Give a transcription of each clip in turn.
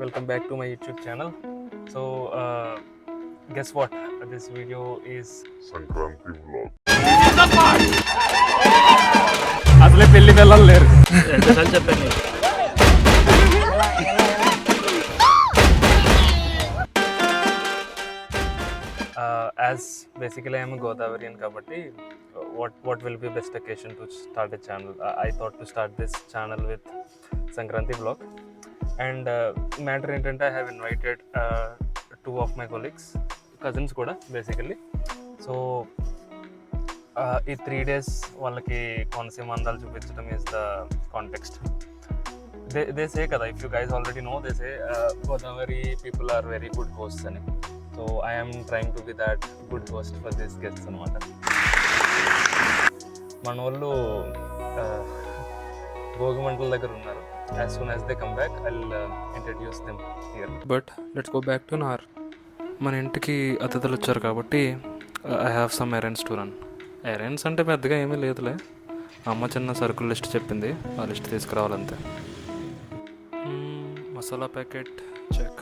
welcome back to my YouTube channel. So guess what, this video is Sankranti vlog. అసలే పెళ్లి పిల్లలు లేరు. ఎంతసార్లు చెప్పాను నీకు? As basically I am a Godavarian kabatti, what will be best occasion to start a channel? I thought to start this channel with Sankranti vlog, and matter ఏంటంటే I have invited two of my colleagues, cousins కూడా basically. So ఈ 3 days వాళ్ళకి కోనసీమ అందాలు చూపించడం is the context. They say కదా, if you guys already know, they say Godavari people are very good hosts అని. So I am trying to be that good host for these guests అనమాట. మన వాళ్ళు భోగి మంటల దగ్గర ఉన్నారు. As soon as they come back, I'll introduce them here. But let's go back to నార్. మన ఇంటికి అతిథులు వచ్చారు కాబట్టి I have some errands to run. Errands అంటే పెద్దగా ఏమీ లేదులే, అమ్మ చిన్న సరుకుల లిస్ట్ చెప్పింది, ఆ లిస్ట్ తీసుకురావాలంతే. Masala packet check,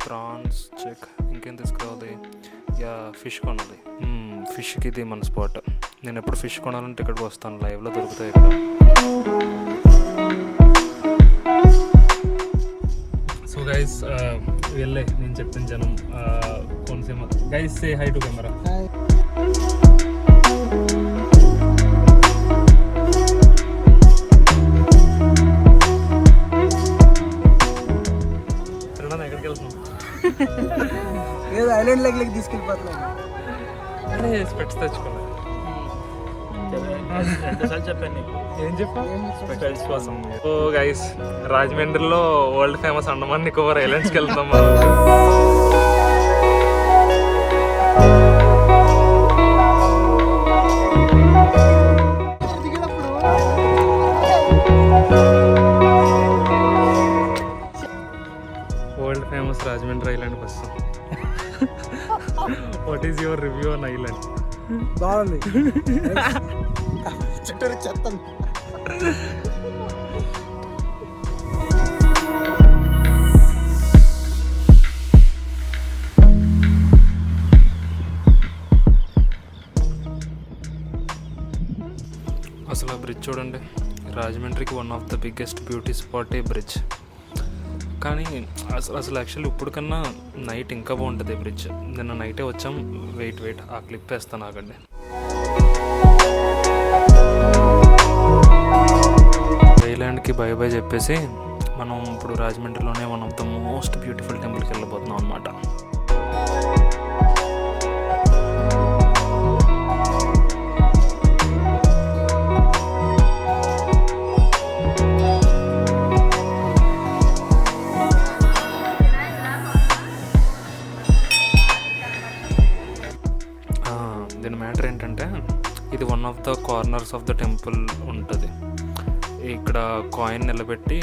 prawns check, ఇంకేం తీసుకురావాలి? యా, ఫిష్ కొనాలి. ఫిష్కి ఇది మన స్పాట్. నేను ఎప్పుడు ఫిష్ కొనాలంటే ఇక్కడికి వస్తాను, లైవ్లో దొరుకుతాయి ఇక్కడ. సో గైస్ వెళ్ళే నేను చెప్పిన జనం Konaseema. Guys say hi to camera. ఎక్కడికి వెళ్తున్నాం? ఐలాండ్ లెగ్ తీసుకెళ్ళిపోతున్నాను. అరే స్పెట్స్ తెచ్చుకోవాలి. ఎంతసార్లు చెప్పాను నీకు? ఏం చెప్పా? స్పెట్స్ కోసం. సో గైస్, రాజమండ్రిలో వరల్డ్ ఫేమస్ అండమాన్ నికోబార్ ఐలాండ్స్కి వెళ్తాం మనం. వరల్డ్ ఫేమస్ రాజమండ్రి ఐలాండ్కి వస్తాం. What is your review on island? బాగుంది. చుట్టూరు చెత్త. అసలు ఆ బ్రిడ్జ్ చూడండి, రాజమండ్రికి one of the biggest beauty spot A bridge. కానీ అసలు యాక్చువల్లీ ఇప్పుడు కన్నా నైట్ ఇంకా బాగుంటుంది బ్రిడ్జ్. నిన్న నైటే వచ్చాం. వెయిట్ ఆ క్లిప్ వేస్తాను, ఆగండి. ఐలాండ్కి బై బై చెప్పేసి మనం ఇప్పుడు రాజమండ్రిలోనే one of the most beautiful టెంపుల్కి వెళ్ళిపోతున్నాం అనమాట. దీని మ్యాటర్ ఏంటంటే, ఇది one of the corners of the temple ఉంటుంది. ఇక్కడ కాయిన్ నిలబెట్టి,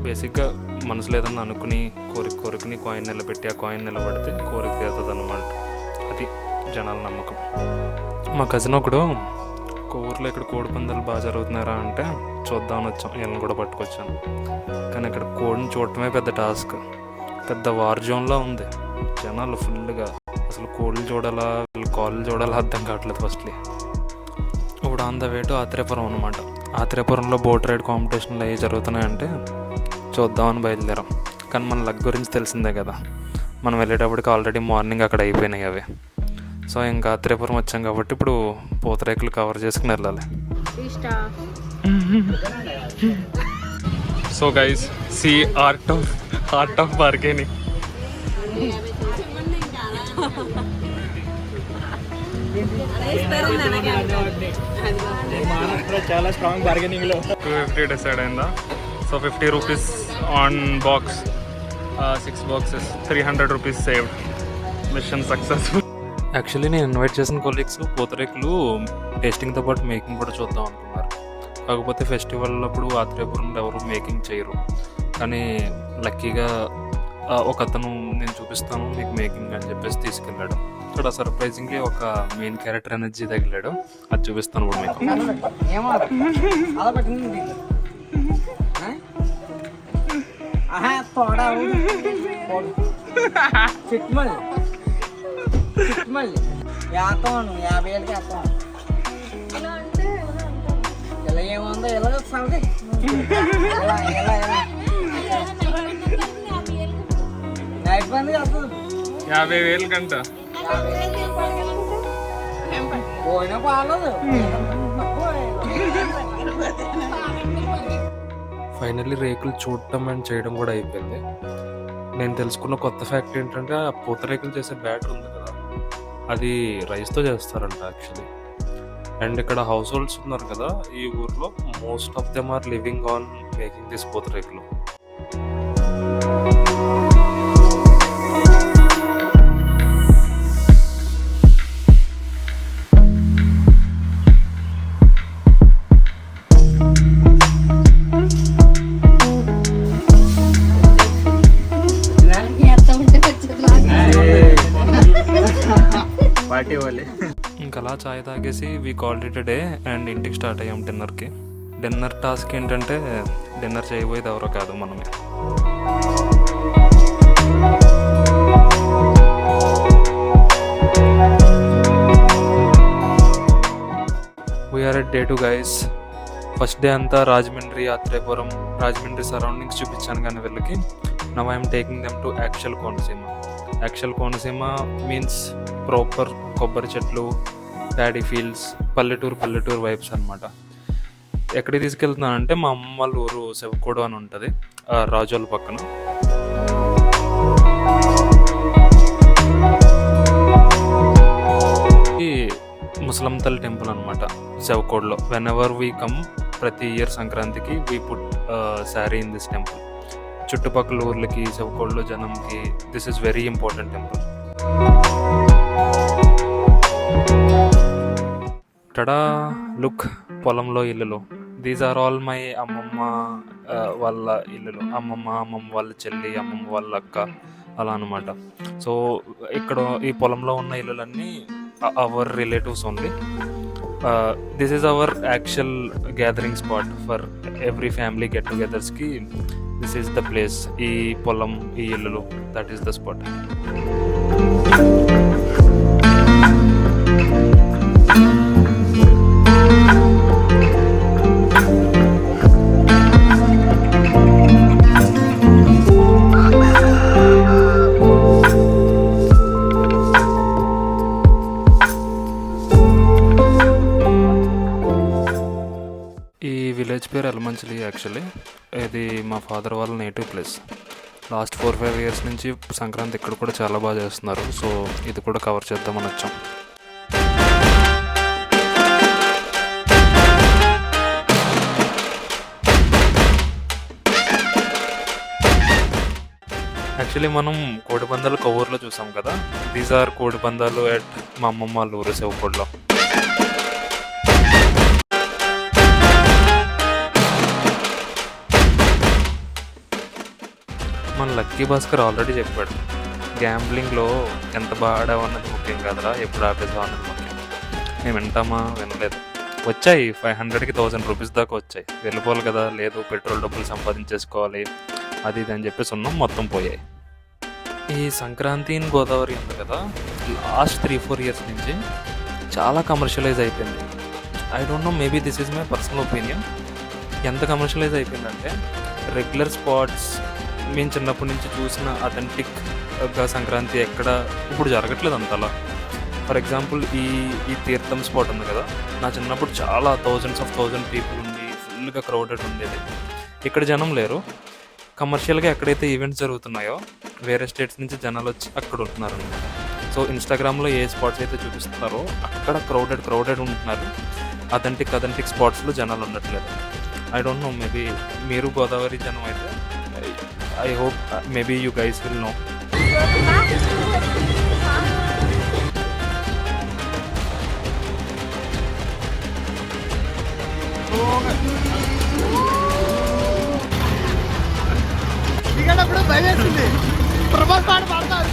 బేసిక్గా మనసులో ఏదన్నా అనుకుని కోరికని కాయిన్ నిలబెట్టి, ఆ కాయిన్ నిలబడితే కోరిక తీరుతుంది అన్నమాట. అది జనాల నమ్మకం. మా కజిన్ ఒకడు ఊర్లో ఇక్కడ కోడి పందాలు బాగా జరుగుతున్నారా అంటే చూద్దామని వచ్చాం, వీళ్ళని కూడా పట్టుకొచ్చాను. కానీ ఇక్కడ కోడిని చూడటమే పెద్ద టాస్క్, పెద్ద వార్ జోన్లా ఉంది. జనాలు ఫుల్గా, అసలు కోళ్ళు చూడాలా వీళ్ళు కాళ్ళు చూడాలా అర్థం కావట్లేదు ఫస్ట్లీ. ఇప్పుడు on the way to Atreyapuram అనమాట. ఆత్రేయపురంలో బోట్ రైడ్ కాంపిటీషన్లు అవి జరుగుతున్నాయంటే చూద్దామని బయలుదేరాం. కానీ మన లక్ గురించి తెలిసిందే కదా, మనం వెళ్ళేటప్పటికి ఆల్రెడీ మార్నింగ్ అక్కడ అయిపోయినాయి అవి. సో ఇంకా ఆత్రేయపురం వచ్చాం కాబట్టి ఇప్పుడు పూతరేకులు కవర్ చేసుకుని వెళ్ళాలి. So guys, see art of bargaining. చాలా స్ట్రాంగ్ బార్గెనింగ్ లో 250 డిసైడ్ అయిందా? So 50 rupees on box, 6 boxes, 300 rupees saved. Mission successful. Actually నేను ఇన్వైట్ చేసిన కొలీగ్స్ పూతరేకులు టేస్టింగ్తో పాటు మేకింగ్ కూడా చూద్దాం అనుకున్నారు. కాకపోతే ఫెస్టివల్ అప్పుడు ఆత్రేయపురంలో ఎవరు మేకింగ్ చేయరు. కానీ లక్కీగా ఒక అతను నేను చూపిస్తాను మీకు మేకింగ్ అని చెప్పేసి తీసుకెళ్ళాడు. ఇక్కడ సర్ప్రైజింగ్లీ ఒక మెయిన్ క్యారెక్టర్ ఎనర్జీ తగిలాడు, అది చూపిస్తాను ఇప్పుడు మీకు. తోడా చిట్మల్లి వేస్తాను 50 ఏళ్ళకి వేస్తాను ఇలా ఏముందో ఇలా సంగతి ఇలా అయిపోయింది వస్తుంది 50,000 కంట పోయినా బాగాలేదు ఫైనల్లీ రేకులు చూడటం అండ్ చేయడం కూడా అయిపోయింది. నేను తెలుసుకున్న కొత్త ఫ్యాక్ట్ ఏంటంటే ఆ పూతరేకులు చేసే బ్యాటర్ ఉంది కదా, అది రైస్తో చేస్తారంట యాక్చువల్లీ. అండ్ ఇక్కడ హౌస్ హోల్డ్స్ ఉన్నారు కదా ఈ ఊర్లో, most of them are living on making this పూతరేకులు. పార్టీ వాళ్ళే. ఇంకా అలా చాయ్ తాగేసి we called it day and ఇంటికి స్టార్ట్ అయ్యాం డిన్నర్కి. డిన్నర్ టాస్క్ ఏంటంటే డిన్నర్ చేయబోయేది ఎవరో కాదు, మనమే. We are at day 2 guys. First day అంతా రాజమండ్రి, ఆత్రేయపురం, రాజమండ్రి సరౌండింగ్స్ చూపించాను కానీ వీళ్ళకి. Now I'm taking them to actual Konaseema. Actual Konaseema means proper కొబ్బరి చెట్లు, ప్యాడీ ఫీల్డ్స్, పల్లెటూరు వైబ్స్ అనమాట. ఎక్కడికి తీసుకెళ్తున్నానంటే మా అమ్మ వాళ్ళ ఊరు సెవకోడు అని ఉంటుంది రాజోల పక్కన. ఈ ముసలం తల్లి టెంపుల్ అనమాట సెవకోడ్లో. వెన్ ఎవర్ వీ కమ్ ప్రతి ఇయర్ సంక్రాంతికి we put sari in this temple. చుట్టుపక్కల ఊర్లకి, సెవకోడ్లో జనంకి this is very important temple. Tada look, పొలంలో ఇల్లులు. దీస్ ఆర్ ఆల్ మై అమ్మమ్మ వాళ్ళ ఇల్లులు. అమ్మమ్మ వాళ్ళ చెల్లి, అమ్మమ్మ వాళ్ళ అక్క, అలా అనమాట. సో ఇక్కడ ఈ పొలంలో ఉన్న ఇల్లులన్నీ our relatives only. This is our actual gathering spot for every family get టుగెదర్స్కి. This is the place. ఈ పొలం, ఈ ఇల్లులు, that is the spot. Village పేరు ఎలమంచిలి యాక్చువల్లీ. ఇది మా ఫాదర్ వాళ్ళ నేటివ్ ప్లేస్. లాస్ట్ 4-5 ఇయర్స్ నుంచి సంక్రాంతి ఇక్కడ కూడా చాలా బాగా చేస్తున్నారు. సో ఇది కూడా కవర్ చేద్దామని వచ్చాం. యాక్చువల్లీ మనం కోడిపందాలు కొవ్వూరులో చూసాం కదా, దీస్ ఆర్ కోడిపందాలు ఎట్ మా అమ్మమ్మ వాళ్ళ ఊరు సెవకోడ్లో. మన లక్కీ భాస్కర్ ఆల్రెడీ చెప్పాడు, గ్యాంబ్లింగ్లో ఎంత బాగా ఆడామన్నది ముఖ్యం కాదురా, ఎప్పుడు ఆపేసావు అన్నది ముఖ్యం. మేము వింటామా? వినలేదు. వచ్చాయి 500కి 1000 రూపీస్ దాకా వచ్చాయి. వెళ్ళిపోవాలి కదా, లేదు పెట్రోల్ డబ్బులు సంపాదించేసుకోవాలి అది ఇది అని చెప్పేసి ఉన్నాం, మొత్తం పోయాయి. ఈ సంక్రాంతి ఇన్ గోదావరి ఉంది కదా, లాస్ట్ 3-4 ఇయర్స్ నుంచి చాలా కమర్షియలైజ్ అయిపోయింది. I don't know, maybe this is my personal opinion. ఎంత కమర్షియలైజ్ అయిపోయిందంటే రెగ్యులర్ స్పాట్స్, మేము చిన్నప్పటి నుంచి చూసిన అథెంటిక్గా సంక్రాంతి ఎక్కడ ఇప్పుడు జరగట్లేదు అంతలా. ఫర్ ఎగ్జాంపుల్ ఈ తీర్థం స్పాట్ ఉంది కదా, నా చిన్నప్పుడు చాలా థౌజండ్స్ ఆఫ్ పీపుల్ ఉండి ఫుల్గా క్రౌడెడ్ ఉండేది. ఇక్కడ జనం లేరు. కమర్షియల్గా ఎక్కడైతే ఈవెంట్స్ జరుగుతున్నాయో వేరే స్టేట్స్ నుంచి జనాలు వచ్చి అక్కడ ఉంటున్నారు అనమాట. సో ఇన్స్టాగ్రామ్లో ఏ స్పాట్స్ అయితే చూపిస్తున్నారో అక్కడ క్రౌడెడ్ ఉంటున్నారు. అథెంటిక్ స్పాట్స్లో జనాలు ఉండట్లేదు. ఐ డోంట్ నో, మేబీ మీరు గోదావరి జనం అయితే I hope maybe you guys will know. దిగేటప్పుడు భయం వేస్తుంది. ప్రభాస్ పాట పాడతారు.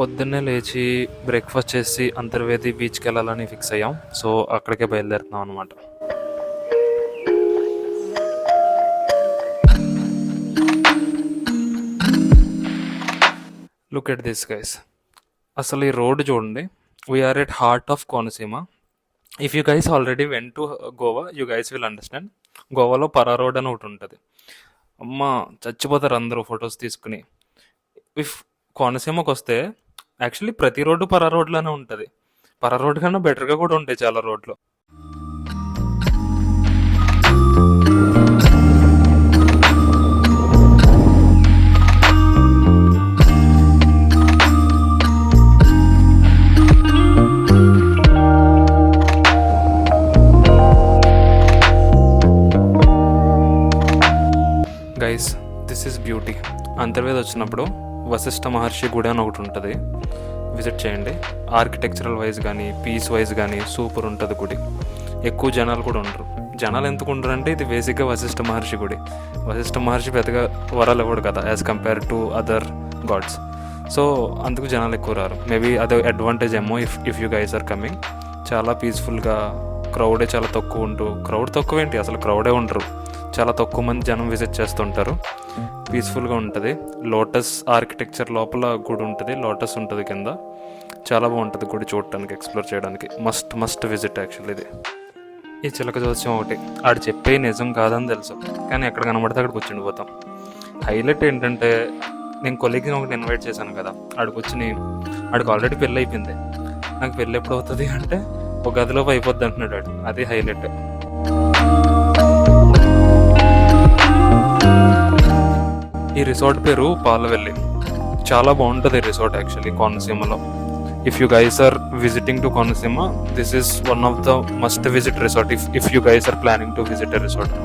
పొద్దున్నే లేచి బ్రేక్ఫాస్ట్ చేసి అంతర్వేది బీచ్కి వెళ్ళాలని ఫిక్స్ అయ్యాం. సో అక్కడికే బయలుదేరుతున్నాం అనమాట. Look at this guys. అసలు ఈ రోడ్ చూడండి. We are at heart of Konaseema. If you guys already went to Goa, you guys will understand. గోవాలో పరా రోడ్ అని ఒకటి ఉంటుంది. అమ్మ చచ్చిపోతారు అందరూ ఫొటోస్ తీసుకుని. ఇఫ్ కోనసీమకు వస్తే యాక్చువల్లీ ప్రతి రోడ్డు పరా రోడ్లోనే ఉంటుంది. పరా రోడ్ కన్నా బెటర్గా కూడా ఉంటాయి చాలా రోడ్లు. Guys, this is beauty. Antarvedi వచ్చినప్పుడు వశిష్ఠ మహర్షి గుడి అని ఒకటి ఉంటుంది, విజిట్ చేయండి. ఆర్కిటెక్చరల్ వైజ్ కానీ పీస్ వైజ్ కానీ సూపర్ ఉంటుంది గుడి. ఎక్కువ జనాలు కూడా ఉండరు. జనాలు ఎందుకు ఉండరు అంటే ఇది బేసిక్గా వశిష్ఠ మహర్షి గుడి. వశిష్ఠ మహర్షి పెద్దగా వరాలు ఇవ్వడు కదా as compare to other gods. So అందుకు జనాలు ఎక్కువ రారు. మేబీ అదే అడ్వాంటేజ్ ఏమో if you guys are coming. చాలా పీస్ఫుల్గా, క్రౌడే చాలా తక్కువ ఉంటూ, క్రౌడ్ తక్కువ ఏంటి అసలు క్రౌడే ఉండరు, చాలా తక్కువ మంది జనం విజిట్ చేస్తుంటారు. పీస్ఫుల్గా ఉంటుంది. లోటస్ ఆర్కిటెక్చర్ లోపల గుడి ఉంటుంది, లోటస్ ఉంటుంది కింద. చాలా బాగుంటుంది గుడి చూడటానికి, ఎక్స్ప్లోర్ చేయడానికి. మస్ట్ విజిట్ యాక్చువల్లీ ఇది. ఈ చిలక జోస్యం ఒకటి ఆడు చెప్పే నిజం కాదని తెలుసు, కానీ ఎక్కడ కనబడితే అక్కడికి వచ్చి ఉండిపోతాం. హైలైట్ ఏంటంటే నేను కొలీగ్ని ఒకటి ఇన్వైట్ చేశాను కదా, ఆడికి ఆల్రెడీ పెళ్ళి అయిపోయింది. నాకు పెళ్ళి ఎప్పుడు అవుతుంది అంటే ఒక గదిలోపు అయిపోద్ది అంటున్నాడు వాడు. అది హైలైట్. ఈ రిసార్ట్ పేరు పాలవెల్లి. చాలా బాగుంటుంది ఈ రిసార్ట్ యాక్చువల్లీ కోనసీమలో. If you guys are visiting to Konaseema, this is one of the must visit resort if you guys are planning to visit a resort.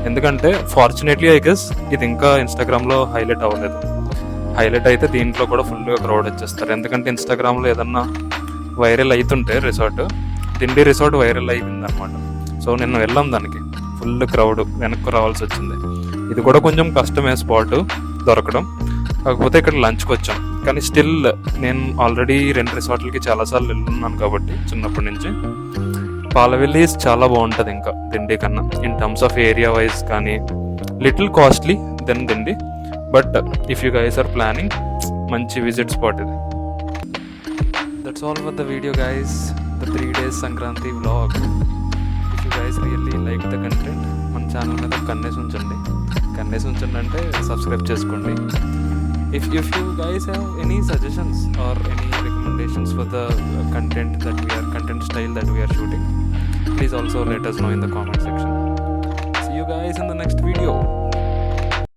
ఎందుకంటే ఫార్చునేట్లీ ఐ గెస్ ఇది ఇంకా ఇన్స్టాగ్రామ్లో హైలైట్ అవ్వలేదు. హైలైట్ అయితే దీంట్లో కూడా ఫుల్గా క్రౌడ్ వచ్చేస్తారు. ఎందుకంటే ఇన్స్టాగ్రామ్లో ఏదన్నా వైరల్ అవుతుంటే రిసార్ట్, దిండి రిసార్ట్ వైరల్ అయిపోయింది అనమాట. సో నిన్న వెళ్ళాం దానికి, ఫుల్ క్రౌడ్, వెనక్కు రావాల్సి వచ్చింది. ఇది కూడా కొంచెం కష్టమే స్పాట్ దొరకడం. కాకపోతే ఇక్కడ లంచ్కి వచ్చాం. కానీ స్టిల్ నేను ఆల్రెడీ 2 రిసార్ట్లకి చాలాసార్లు వెళ్ళున్నాను కాబట్టి చిన్నప్పటి నుంచి. పాలవెల్లి చాలా బాగుంటుంది ఇంకా దిండి కన్నా, in terms of area wise కానీ. Little costly then Dindi, but if you guys are planning, మంచి విజిట్ స్పాట్ ఇది. That's all for the video guys, the 3 days Sankranti vlog. If you guys really like the content, మన channel మీద కన్నేసి ఉంచండి అంటే subscribe చేసుకోండి. If you guys have any suggestions or any recommendations for the content style that we are shooting, please also let us know in the comment section. See you guys in the next video.